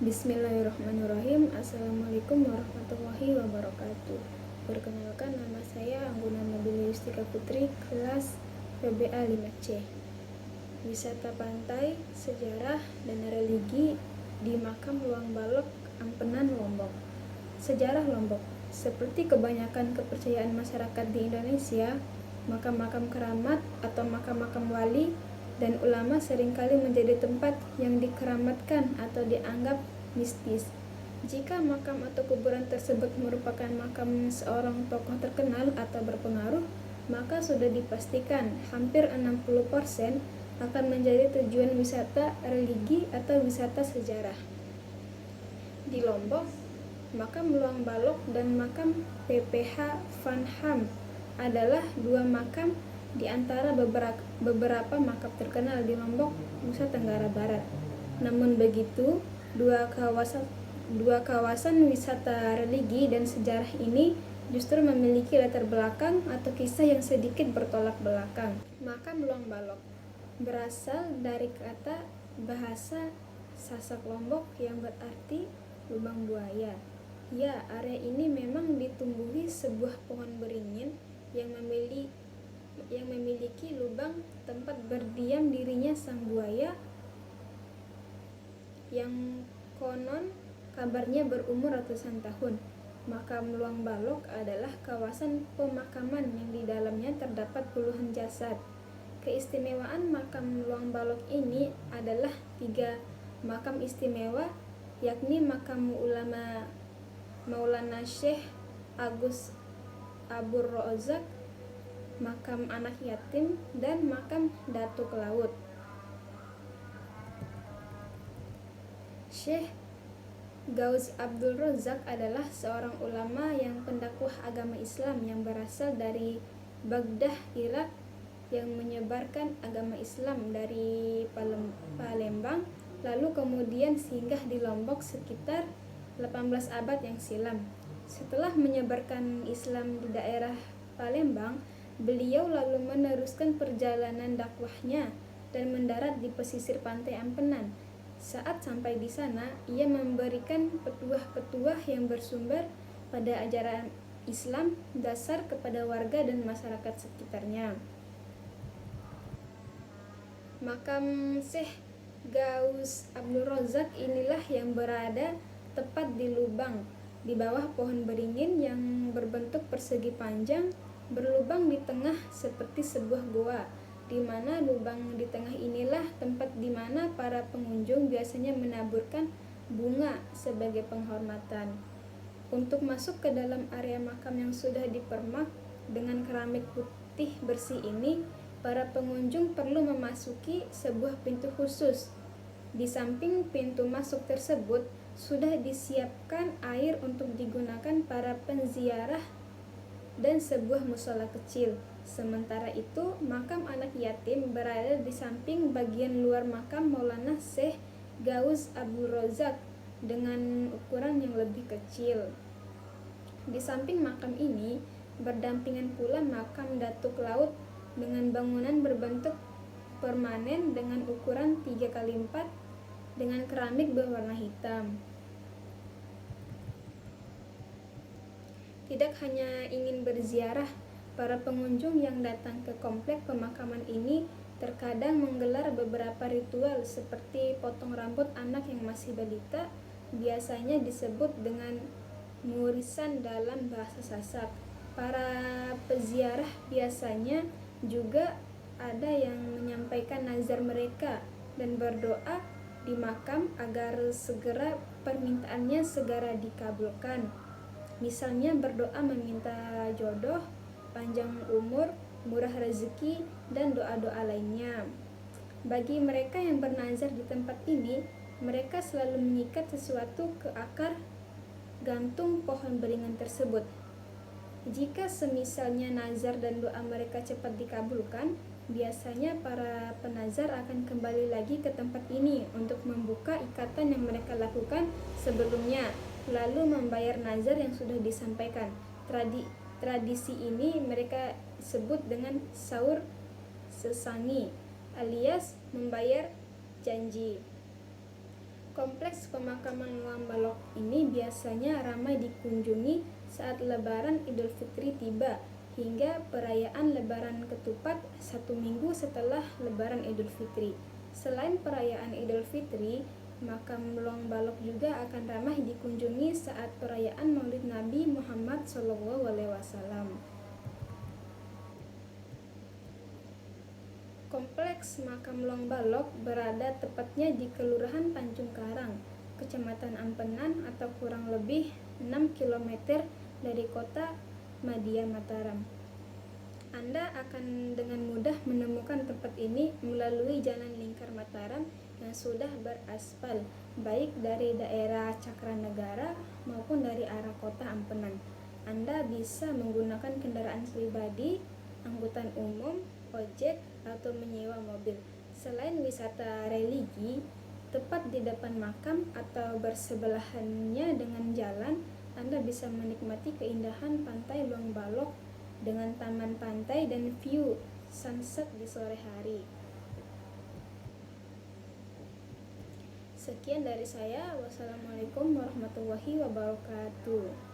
Bismillahirrahmanirrahim. Assalamualaikum warahmatullahi wabarakatuh. Perkenalkan, nama saya Angguna Nabila Yustika Putri, kelas PBA 5C. Wisata pantai, sejarah, dan religi di Makam Luang Balok, Ampenan, Lombok. Sejarah Lombok. Seperti kebanyakan kepercayaan masyarakat di Indonesia, makam-makam keramat atau makam-makam wali dan ulama seringkali menjadi tempat yang dikeramatkan atau dianggap mistis. Jika makam atau kuburan tersebut merupakan makam seorang tokoh terkenal atau berpengaruh, maka sudah dipastikan hampir 60% akan menjadi tujuan wisata religi atau wisata sejarah. Di Lombok, makam Luang Balok dan makam PPH Van Ham adalah dua makam di antara beberapa makam terkenal di Lombok, Nusa Tenggara Barat. Namun begitu, dua kawasan wisata religi dan sejarah ini justru memiliki latar belakang atau kisah yang sedikit bertolak belakang. Makam Luang Balok berasal dari kata bahasa Sasak Lombok yang berarti lubang buaya. Ya, area ini memang ditumbuhi sebuah pohon beringin yang memiliki lubang tempat berdiam dirinya sang buaya yang konon kabarnya berumur ratusan tahun. Makam Luang Balok adalah kawasan pemakaman yang di dalamnya terdapat puluhan jasad. Keistimewaan makam Luang Balok ini adalah 3 makam istimewa, yakni makam ulama Maulana Syekh Agus Abur Rozak, makam anak yatim, dan makam Datuk Laut. Syekh Gaus Abdul Rozak adalah seorang ulama yang pendakwah agama Islam yang berasal dari Baghdad, Irak, yang menyebarkan agama Islam dari Palembang, lalu kemudian singgah di Lombok sekitar 18 abad yang silam. Setelah menyebarkan Islam di daerah Palembang, beliau lalu meneruskan perjalanan dakwahnya dan mendarat di pesisir pantai Ampenan. Saat sampai di sana, ia memberikan petuah-petuah yang bersumber pada ajaran Islam dasar kepada warga dan masyarakat sekitarnya. Makam Syekh Gaus Abdul Rozak inilah yang berada tepat di lubang di bawah pohon beringin yang berbentuk persegi panjang, berlubang di tengah seperti sebuah goa, di mana lubang di tengah inilah tempat di mana para pengunjung biasanya menaburkan bunga sebagai penghormatan. Untuk masuk ke dalam area makam yang sudah dipermak dengan keramik putih bersih ini, para pengunjung perlu memasuki sebuah pintu khusus. Di samping pintu masuk tersebut sudah disiapkan air untuk digunakan para penziarah dan sebuah musola kecil. Sementara itu, makam anak yatim berada di samping bagian luar makam Maulana Syekh Gaus Abdul Rozak dengan ukuran yang lebih kecil. Di samping makam ini berdampingan pula makam Datuk Laut dengan bangunan berbentuk permanen dengan ukuran 3x4 dengan keramik berwarna hitam. Tidak hanya ingin berziarah, para pengunjung yang datang ke komplek pemakaman ini terkadang menggelar beberapa ritual seperti potong rambut anak yang masih balita, biasanya disebut dengan murisan dalam bahasa Sasak. Para peziarah biasanya juga ada yang menyampaikan nazar mereka dan berdoa di makam agar segera permintaannya segera dikabulkan. Misalnya berdoa meminta jodoh, panjang umur, murah rezeki, dan doa-doa lainnya. Bagi mereka yang bernazar di tempat ini, mereka selalu mengikat sesuatu ke akar gantung pohon beringin tersebut. Jika semisalnya nazar dan doa mereka cepat dikabulkan, biasanya para penazar akan kembali lagi ke tempat ini untuk membuka ikatan yang mereka lakukan sebelumnya, lalu membayar nazar yang sudah disampaikan. Tradisi ini mereka sebut dengan saur sesangi alias membayar janji. Kompleks pemakaman Luang Balok ini biasanya ramai dikunjungi saat Lebaran Idul Fitri tiba hingga perayaan Lebaran Ketupat 1 minggu setelah Lebaran Idul Fitri. Selain perayaan Idul Fitri, makam Luang Balok juga akan ramai dikunjungi saat perayaan Maulid Nabi Muhammad SAW. Kompleks makam Luang Balok berada tepatnya di Kelurahan Tanjung Karang, Kecamatan Ampenan atau kurang lebih 6 km dari kota Madya Mataram. Anda akan dengan mudah menemukan tempat ini melalui Jalan Lingkar Mataram yang sudah beraspal, baik dari daerah Cakranegara maupun dari arah kota Ampenan. Anda bisa menggunakan kendaraan pribadi, angkutan umum, ojek, atau menyewa mobil. Selain wisata religi, tepat di depan makam atau bersebelahannya dengan jalan, Anda bisa menikmati keindahan pantai Luang Balok dengan taman pantai dan view sunset di sore hari. Sekian dari saya. Wassalamualaikum warahmatullahi wabarakatuh.